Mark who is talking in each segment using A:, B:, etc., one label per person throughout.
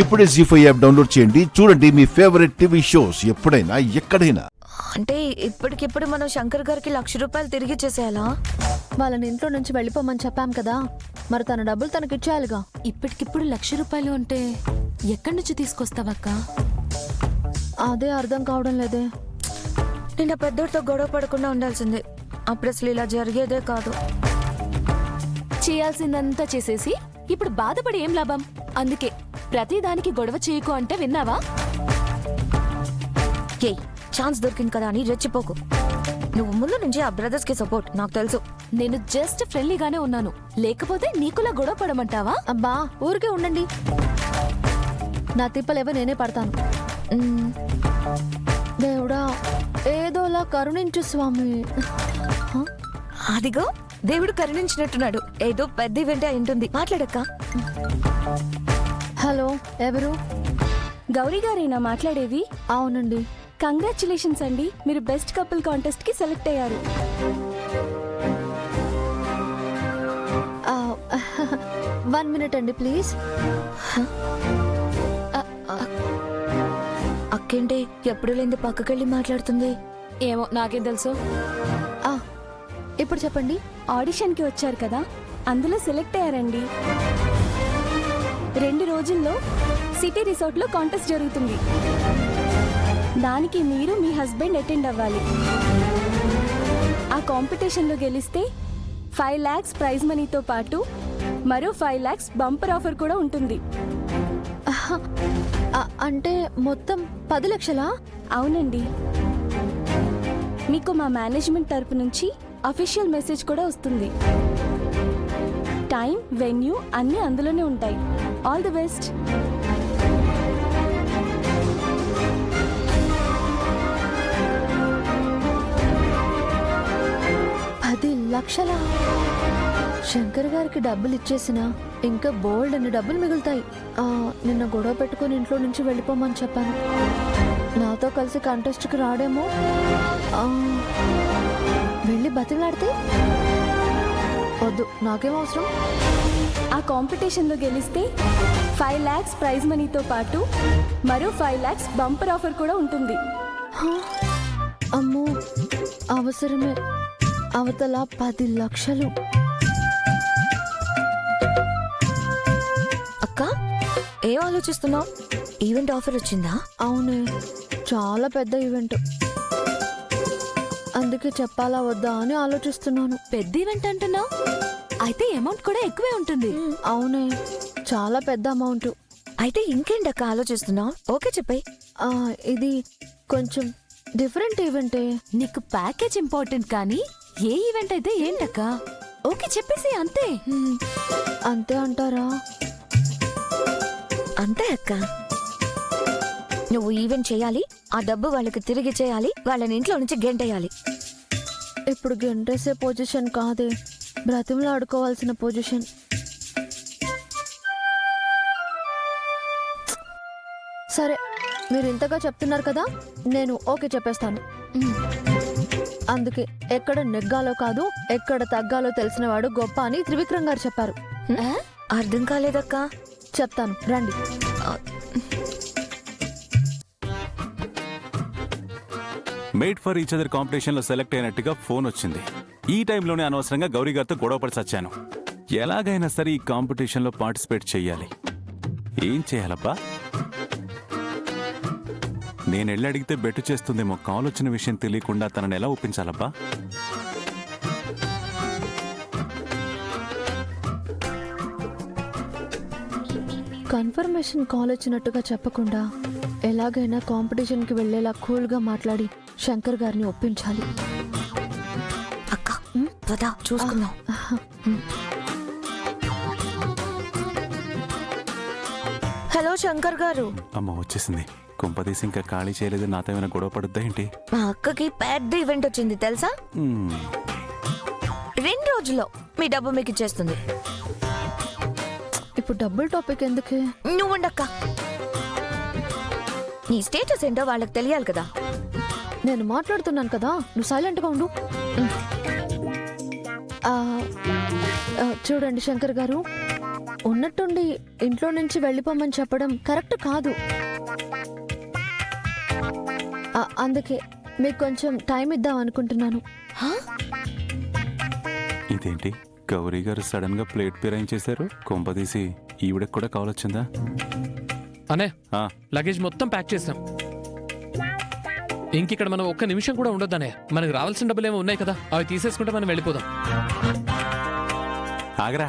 A: ఇప్పుడే జీ5 app download చేయండి. చూడండి మీ ఫేవరెట్ టీవీ షోస్ ఎప్పుడైనా ఎక్కడైనా.
B: అంటే ఇప్పటికిప్పుడు మనం శంకర్ గారికి ₹1,00,000 తిరిగి చేసేయాలా?
C: వాళ్ళని ఇంట్లో నుంచి వెళ్ళిపోమని చెప్పాం కదా, మరి తన డబ్బులు తనకిచ్చేయాలిగా.
D: ఇప్పటికిప్పుడు ₹1,00,000 అంటే ఎక్కడి నుంచి తీసుకొస్తావక్క?
C: అదే అర్థం కావడం లేదే.
B: నిన్న పెద్దోడితో గొడవ పడకుండా ఉండాల్సిందే. అప్పుడు అసలు ఇలా జరిగేదే కాదు.
D: చేయాల్సిందంతా చేసేసి ఇప్పుడు బాధపడి ఏం లాభం? అందుకే ప్రతిదానికి గొడవ చేయకు అంటే విన్నావా?
B: ఏ ఛాన్స్ దొరికింది కదా అని రెచ్చిపోకు. నువ్వు ముందు నుంచి ఆ బ్రదర్స్ కి సపోర్ట్, నాకు తెలుసు.
D: నేను జస్ట్ ఫ్రెండ్లీగానే ఉన్నాను, లేకపోతే నీకులా గొడవ పడమంటావా?
C: అబ్బా ఊరికే ఉండండి, నా తిప్పలేవో నేనే పడతాను. దేవుడా ఏదోలా కరుణించు స్వామి.
B: అదిగో దేవుడు కరుణించినట్టున్నాడు. ఏదో పెద్ద ఈవెంట్ అయి ఉంటుంది. మాట్లాడక్క.
C: హలో, ఎవరు?
E: గౌరీ గారేనా మాట్లాడేవి?
C: అవునండి.
E: కంగ్రాచులేషన్స్ అండి, మీరు బెస్ట్ కపుల్ కాంటెస్ట్ కి సెలెక్ట్ అయ్యారు.
C: 1 minute అండి ప్లీజ్.
B: అక్కేంటి ఎప్పుడు లేని పక్కకెళ్ళి మాట్లాడుతుంది?
D: ఏమో నాకేం తెలుసు.
C: ఇప్పుడు చెప్పండి.
E: ఆడిషన్ కి వచ్చారు కదా, అందులో సెలెక్ట్ అయ్యారండి. 2 రోజుల్లో సిటీ రిసార్ట్ లో కాంటెస్ట్ జరుగుతుంది. దానికి మీరు మీ హస్బెండ్ అటెండ్ అవ్వాలి. ఆ కాంపిటీషన్ లో గెలిస్తే 5 lakhs ప్రైజ్ మనీతో పాటు మరో 5 lakhs బంపర్ ఆఫర్ కూడా ఉంటుంది.
C: అంటే మొత్తం 10 లక్షలా?
E: అవునండి. మీకు మా మేనేజ్మెంట్ తరపు నుంచి అఫీషియల్ మెసేజ్ కూడా వస్తుంది. టైం, వెన్యూ అన్నీ అందులోనే ఉంటాయి. All the best.
C: లక్షల శంకర్ గారికి డబ్బులు ఇచ్చేసినా ఇంకా బోల్డ్ అన్ని డబ్బులు మిగులుతాయి. నిన్న గొడవ పెట్టుకుని ఇంట్లో నుంచి వెళ్ళిపోమని చెప్పాను. నాతో కలిసి కంటెస్ట్కి రాడేమో. వెళ్ళి బతిలాడితే వద్దు, నాకేం అవసరం.
E: ఆ కాంపిటీషన్లో గెలిస్తే 5 lakhs ప్రైజ్ మనీతో పాటు మరో 5 lakhs బంపర్ ఆఫర్ కూడా ఉంటుంది.
C: అమ్మో అవసరమే. అవతల 10 లక్షలు.
B: అక్క ఏం ఆలోచిస్తున్నావు? ఈవెంట్ ఆఫర్ వచ్చిందా?
C: అవునే, చాలా పెద్ద ఈవెంట్. అందుకే చెప్పాలా వద్దా అని ఆలోచిస్తున్నాను.
D: పెద్ద ఈవెంట్ అంటున్నావు, అయితే అమౌంట్ కూడా ఎక్కువే ఉంటుంది.
C: అవునే, చాలా పెద్ద అమౌంట్.
B: అయితే ఇంకేంటక్క ఆలోచిస్తున్నావు? ఓకే చెప్పే.
C: ఇది కొంచెం డిఫరెంట్ ఈవెంటే.
D: నీకు ప్యాకేజ్ ఇంపార్టెంట్ కానీ ఏ ఈవెంట్ అయితే ఏంటక్క? ఓకే చెప్పేసి అంతే.
C: అంతే అంటారా?
B: అంతే అక్క. నువ్వు ఈవెంట్ చేయాలి, ఆ డబ్బు వాళ్ళకి తిరిగి చేయాలి, వాళ్ళని ఇంట్లో నుంచి గెంటేయాలి.
C: ఇప్పుడు గెంటేసే పొజిషన్ కాదే, బ్రతిమలో ఆడుకోవాల్సిన పొజిషన్. సరే, మీరు ఇంతగా చెప్తున్నారు కదా, నేను ఓకే చెప్పేస్తాను. అందుకే ఎక్కడ నెగ్గాలో కాదు ఎక్కడ తగ్గాలో తెలిసినవాడు గొప్ప అని త్రివిక్రమ్ గారు చెప్పారు.
B: అర్థం కాలేదక్క.
C: చెప్తాను రండి.
F: Made for each other competition లో సెలెక్ట్ అయినట్టుగా ఫోన్ వచ్చింది. ఈ టైంలోనే అనవసరంగా గౌరీ గారితో గొడవపడి చచ్చాను. ఎలాగైనా సరే ఈ కాంపిటీషన్ లో పార్టిసిపేట్ చెయ్యాలి. ఏం చేయాలబ్బా? నేను వెళ్ళి అడిగితే బెట్టు చేస్తుందేమో. కాల్ వచ్చిన విషయం తెలియకుండా తనని ఎలా ఒప్పించాలబ్బా?
C: కన్ఫర్మేషన్ కాల్ వచ్చినట్టుగా చెప్పకుండా ఎలాగైనా కాంపిటీషన్కి వెళ్ళేలా కూల్గా మాట్లాడి శంకర్ గారిని ఒప్పించాలి.
B: అక్క పదా చూసుకుందాం. హలో శంకర్ గారు.
F: అమ్మ వచ్చేసింది. కుంపదీసి ఇంకా ఖాళీ చేయలేదు. నాతో ఏమైనా గొడవ పడుద్దా ఏంటి?
B: మా అక్కకి పెద్ద ఈవెంట్ వచ్చింది తెలుసా? 2 రోజుల్లో మీ డబ్బు మీకు ఇచ్చేస్తుంది.
C: ఇప్పుడు డబ్బుల్ టాపిక్ ఎందుకే?
B: నువ్వుండక్క. నీ స్టేటస్ ఏంటో వాళ్ళకి తెలియాలి కదా.
C: నేను మాట్లాడుతున్నాను కదా, నువ్వు సైలెంట్గా ఉండు. చూడండి శంకర్ గారు, ఉన్నట్టుండి ఇంట్లో నుంచి వెళ్ళిపోమని చెప్పడం కరెక్ట్ కాదు. అందుకే మీకు కొంచెం టైం ఇద్దాం అనుకుంటున్నాను.
F: ఇదేంటి గౌరీ గారు సడన్ గా ప్లేట్ పేరాయించేశారు? కొంపదీసి ఈవిడకి కూడా కావాలొచ్చిందా?
G: అనే
F: ఆ,
G: లగేజ్ మొత్తం ప్యాక్ చేసాం. ఇంకిక్కడ మనం ఒక్క నిమిషం కూడా ఉండొద్దనే. మనకు రావాల్సిన డబ్బులు ఏమో ఉన్నాయి కదా, అవి తీసేసుకుంటే మనం వెళ్ళిపోదాం.
F: ఆగరా,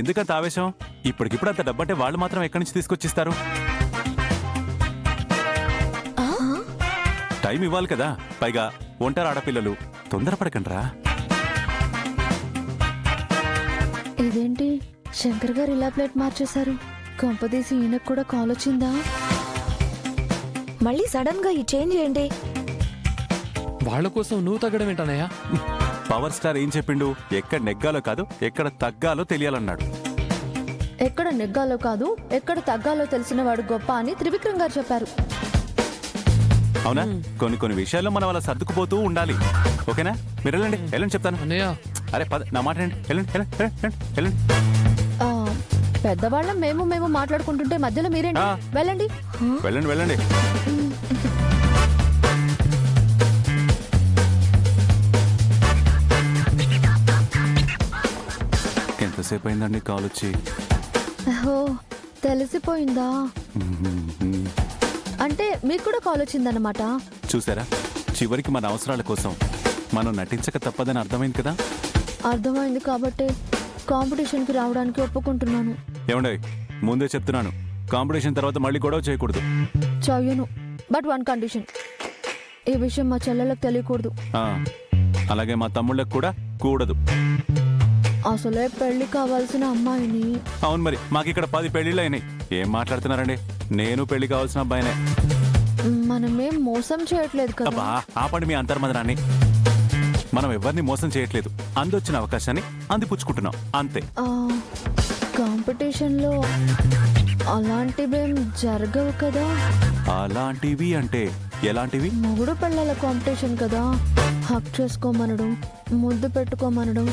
F: ఎందుకంత ఆవేశం? ఇప్పటికిప్పుడు అంత డబ్బంటే వాళ్ళు మాత్రం ఎక్కడి నుంచి తీసుకొచ్చిస్తారు? టైం ఇవ్వాలి కదా, పైగా ఒంటరి ఆడపిల్లలు. తొందరపడకండ్రా.
C: ఇదేంటి శంకర్ గారు ఇలా ప్లేట్ మార్చేశారు? కొంపదీసి ఈయనకు కూడా కాల్ వచ్చిందా?
B: మళ్ళీ సడన్ గా ఈ చేంజ్ ఏంటి?
G: వాళ్ళ కోసం నువ్వు తగ్గడం ఏంటనయ్యా?
F: పవర్ స్టార్ ఏం చెప్పిండు? ఎక్కడ నెగ్గాలో కాదు, ఎక్కడ తగ్గాలో తెలియాలన్నాడు.
C: ఎక్కడ నెగ్గాలో కాదు, ఎక్కడ తగ్గాలో తెలిసిన వాడు గొప్ప అని త్రివిక్రమ్ గారు చెప్పారు.
F: అవునా? కొన్ని విషయాల్లో మనం అలా సర్దుకుపోతూ ఉండాలి. ఓకేనా? మీరు వెళ్ళండి, వెళ్ళండి చెప్తాను.
G: అన్నయ్య
F: అరే పద, నా మాట రండి. వెళ్ళండి వెళ్ళండి వెళ్ళండి వెళ్ళండి.
C: ఆ, పెద్దవాళ్ళం మేము మాట్లాడుకుంటుంటే మధ్యలో మీరేంటి?
F: ఆ.
C: వెళ్ళండి.
F: వెళ్ళండి వెళ్ళండి. ఎంతసేపు అయిందండి కాల్ వచ్చి?
C: ఓహో, తెలిసిపోయిందా? అంటే మీకు కూడా కాల్ వచ్చిందన్నమాట.
F: చూసారా, చివరికి మన అవసరాల కోసం మనం నటించక తప్పదని అర్థమైంది కదా.
C: అర్థమైంది కాబట్టే కాంపిటీషన్కి రావడానికి ఒప్పుకుంటున్నాను.
F: ఏమండే, ముందే చెప్తున్నాను, కాంపిటీషన్ తర్వాత మళ్ళీ గొడవ చేయకూడదు.
C: చెయ్యను, బట్ వన్ కండిషన్. ఈ విషయం మా చెల్లెలకు తెలియకూడదు.
F: ఆ, అలాగే మా తమ్ముళ్ళకి కూడా కూడదు.
C: అసలే పెళ్లి కావాల్సిన అమ్మాయిని.
F: అవును, మరి మాకిక్కడ 10 పెళ్లిళ్ళు అయినాయి. ఏం మాట్లాడుతున్నారండి? నేను పెళ్లి కావాల్సిన అబ్బాయినే.
C: మనమేం మోసం చేయట్లేదు కదా.
F: అబ్బా, ఆపండి మీ అంతర్మదనాన్ని. మనం ఎవరిని మోసం చేయట్లేదు. అందొచ్చిన అవకాశాన్ని అందిపుచ్చుకుంటున్నాం, అంతే.
C: కాంపిటీషన్లో అలాంటివేం జరగవు కదా.
F: అలాంటివి అంటే ఎలాంటివి?
C: మొగుడు పిల్లల కాంపిటీషన్ కదా. హక్ చేసుకోమనడం, ముద్దు పెట్టుకోమనడం,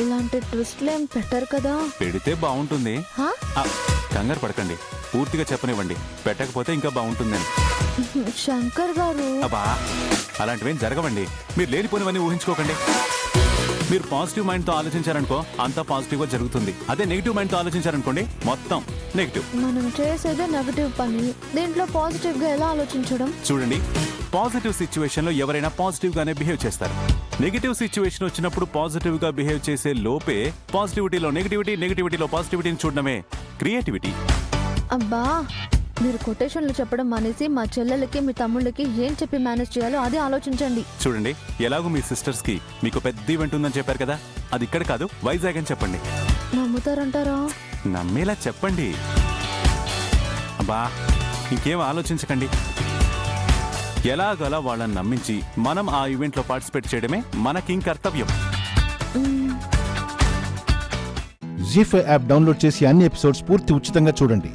C: ఇలాంటి ట్విస్ట్లేం పెట్టరు కదా.
F: పెడితే బాగుంటుంది.
C: హా?
F: ఆ, కంగారు పడకండి, పూర్తిగా చెప్పనివ్వండి. పెట్టకపోతే ఇంకా బాగుంటుందని.
C: శంకర్ గారు.
F: అబ్బా, అలాంటివేం జరగవండి. మీరు లేనిపోనివన్నీ ఊహించుకోకండి. మీరు పాజిటివ్ మైండ్ తో ఆలోచించారనుకో, అంతా పాజిటివ్ గా జరుగుతుంది. అదే నెగిటివ్ మైండ్ తో ఆలోచించారనుకోండి, మొత్తం నెగిటివ్.
C: మనం చేసేదే నెగటివ్ పని, దీంట్లో పాజిటివ్ గా ఎలా ఆలోచించడం?
F: చూడండి, పాజిటివ్ సిచ్యువేషన్ లో ఎవరైనా పాజిటివ్ గానే బిహేవ్ చేస్తారు. నెగిటివ్ సిచ్యువేషన్ వచ్చినప్పుడు పాజిటివ్ గా బిహేవ్ చేసే లోపే పాజిటివిటీలో నెగిటివిటీ, నెగిటివిటీలో పాజిటివిటీని చూడడమే క్రియేటివిటీ.
C: అబ్బా, మీరు కొటేషన్లు చెప్పడం మానేసి మా చెల్లెలకి మీ తమ్ముళ్ళకి ఏం చెప్పి మేనేజ్ చేయాలో అదే ఆలోచించండి.
F: చూడండి, ఎలాగో మీ సిస్టర్స్ కి మీకు పెద్ద ఈవెంట్ ఉందని చెప్పారు కదా, అది ఇక్కడ కాదు వైజాగ్ అని చెప్పండి.
C: నమ్ముతారంటారా?
F: నమ్మేలా చెప్పండి. అబ్బా, ఇంకేం ఆలోచించకండి. ఎలాగలా వాళ్ళని నమ్మించి మనం ఆ ఈవెంట్ లో పార్టిసిపేట్ చేయడమే మనకి కర్తవ్యం.
A: జీ5 యాప్ డౌన్లోడ్ చేసి అన్ని ఎపిసోడ్స్ పూర్తి ఉచితంగా చూడండి.